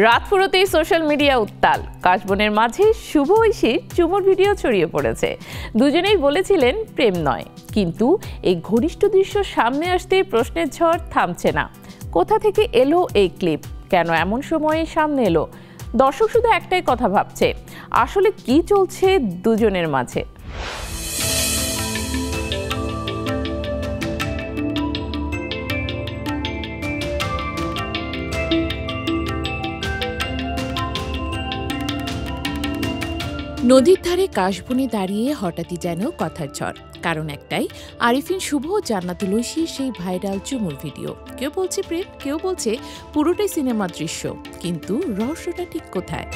রাত ফুরোতেই social media উত্তাল। কাশবনের মাঝে শুভ ঐশীর চুমুর ভিডিও ছড়িয়ে পড়েছে। দুজনেই বলেছিলেন প্রেম নয়, কিন্তু এই ঘনিষ্ঠ দৃশ্য সামনে আসতেই প্রশ্নের ঝড় থামছে না। কোথা থেকে এলো এই ক্লিপ? কেন এমন সময়ে সামনে এলো? দর্শক শুধু একটাই কথা ভাবছে, আসলে কি চলছে দুজনের মাঝে। নদীর ধারে কাশবনে দাঁড়িয়ে হঠাৎই যেন কথার ঝড়। কারণ একটাই, আরিফিন শুভ ও জান্নাতুল ঐশীর সেই ভাইরাল চুমুর ভিডিও। কেউ বলছে প্রেম, কেউ বলছে পুরোটাই সিনেমা দৃশ্য, কিন্তু রহস্যটা ঠিক কোথায়?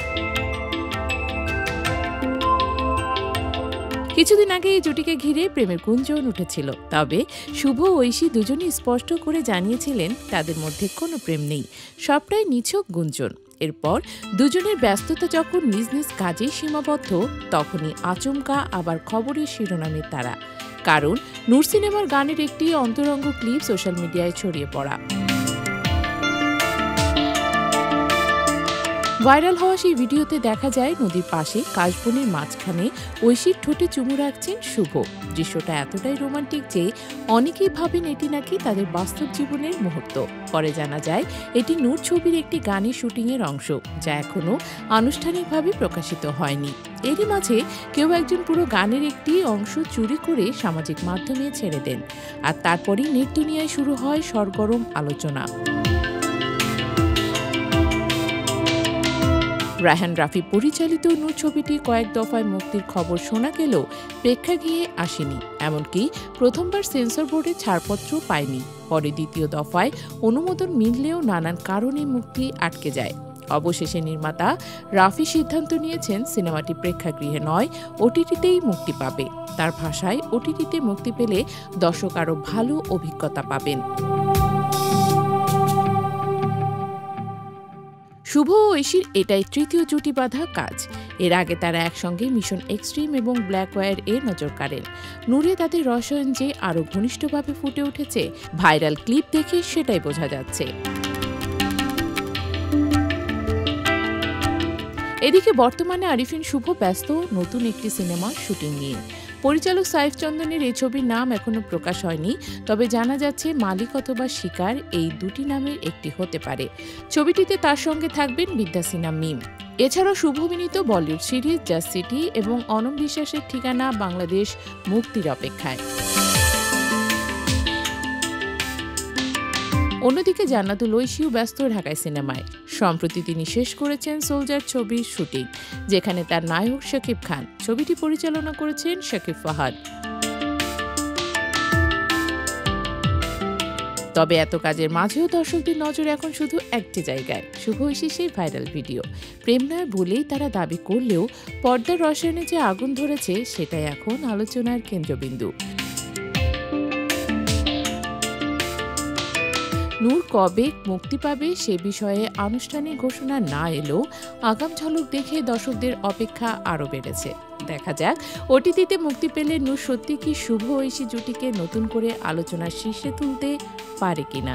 কিছুদিন আগে এই জুটিকে ঘিরে প্রেমের গুঞ্জন উঠেছিল, তবে শুভ ও ঐশী দুজনই স্পষ্ট করে জানিয়েছিলেন তাদের মধ্যে কোনো প্রেম নেই, সবটাই নিছক গুঞ্জন। এরপর দুজনের ব্যস্ততা যখন নিজ নিজ কাজে সীমাবদ্ধ, তখনই আচমকা আবার খবরের শিরোনামে তারা। কারণ নূর সিনেমার গানের একটি অন্তরঙ্গ ক্লিপ সোশ্যাল মিডিয়ায় ছড়িয়ে পড়া। ভাইরাল হওয়া সেই ভিডিওতে দেখা যায় নদীর পাশে কাশবনের মাঝখানে ঐশীর ঠোঁটে চুমু রাখছেন শুভ। দৃশ্যটা এতটাই রোমান্টিক যে অনেকেই ভাবেন এটি নাকি তাদের বাস্তব জীবনের মুহূর্ত। পরে জানা যায় এটি নূর ছবির একটি গানের শুটিংয়ের অংশ, যা এখনো আনুষ্ঠানিকভাবে প্রকাশিত হয়নি। এরই মাঝে কেউ একজন পুরো গানের একটি অংশ চুরি করে সামাজিক মাধ্যমে ছেড়ে দেন, আর তারপরই নেট দুনিয়ায় শুরু হয় সরগরম আলোচনা। রায়হান রাফি পরিচালিত নূর ছবিটি কয়েক দফায় মুক্তির খবর শোনা গেলেও প্রেক্ষাগৃহে আসেনি, এমনকি প্রথমবার সেন্সর বোর্ডে ছাড়পত্র পায়নি। পরে দ্বিতীয় দফায় অনুমোদন মিললেও নানান কারণে মুক্তি আটকে যায়। অবশেষে নির্মাতা রাফি সিদ্ধান্ত নিয়েছেন সিনেমাটি প্রেক্ষাগৃহে নয়, ওটিটিতেই মুক্তি পাবে। তার ভাষায়, ওটিটিতে মুক্তি পেলে দর্শক আরও ভালো অভিজ্ঞতা পাবেন। শুভ ও ঐশীর এটাই তৃতীয় জুটি বাঁধা কাজ। এর আগে তারা একসঙ্গে মিশন এক্সট্রিম এবং ব্ল্যাক ওয়ার এ নজর কাড়েন। নূরে তাদের রসায়ন যে আরও ঘনিষ্ঠভাবে ফুটে উঠেছে, ভাইরাল ক্লিপ দেখে সেটাই বোঝা যাচ্ছে। এদিকে বর্তমানে আরিফিন শুভ ব্যস্ত নতুন একটি সিনেমার শুটিং নিয়ে। পরিচালক সাইফ চন্দনের এই ছবির নাম এখনো প্রকাশ হয়নি, তবে জানা যাচ্ছে মালিক অথবা শিকার এই দুটি নামের একটি হতে পারে। ছবিটিতে তার সঙ্গে থাকবেন বিদ্যা সিনহা মিম। এছাড়াও শুভ অভিনীত বলিউড সিরিজ জাস্ট সিটি এবং অনম বিশ্বাসের ঠিকানা বাংলাদেশ মুক্তির অপেক্ষায়। অন্যদিকে জান্নাতুল ঐশীও ব্যস্ত ঢাকায় সিনেমায়। সম্প্রতি তিনি শেষ করেছেন সোলজার ছবির শুটিং, যেখানে তার নায়ক শাকিব খান। ছবিটি পরিচালনা করেছেন শাকিব ফাহাদ। তবে এত কাজের মাঝেও দর্শকদের নজর এখন শুধু একটি জায়গায়, শুভ ঐশীর সেই ভাইরাল ভিডিও। প্রেম নয় বলেই তারা দাবি করলেও পর্দার রসায়নে যে আগুন ধরেছে, সেটাই এখন আলোচনার কেন্দ্রবিন্দু। নূর কবে মুক্তি পাবে সে বিষয়ে আনুষ্ঠানিক ঘোষণা না এলেও আগাম ঝলক দেখে দর্শকদের অপেক্ষা আরও বেড়েছে। দেখা যাক ওটিটিতে মুক্তি পেলে নূর সত্যি কি শুভ ঐশী জুটিকে নতুন করে আলোচনার শীর্ষে তুলতে পারে কিনা।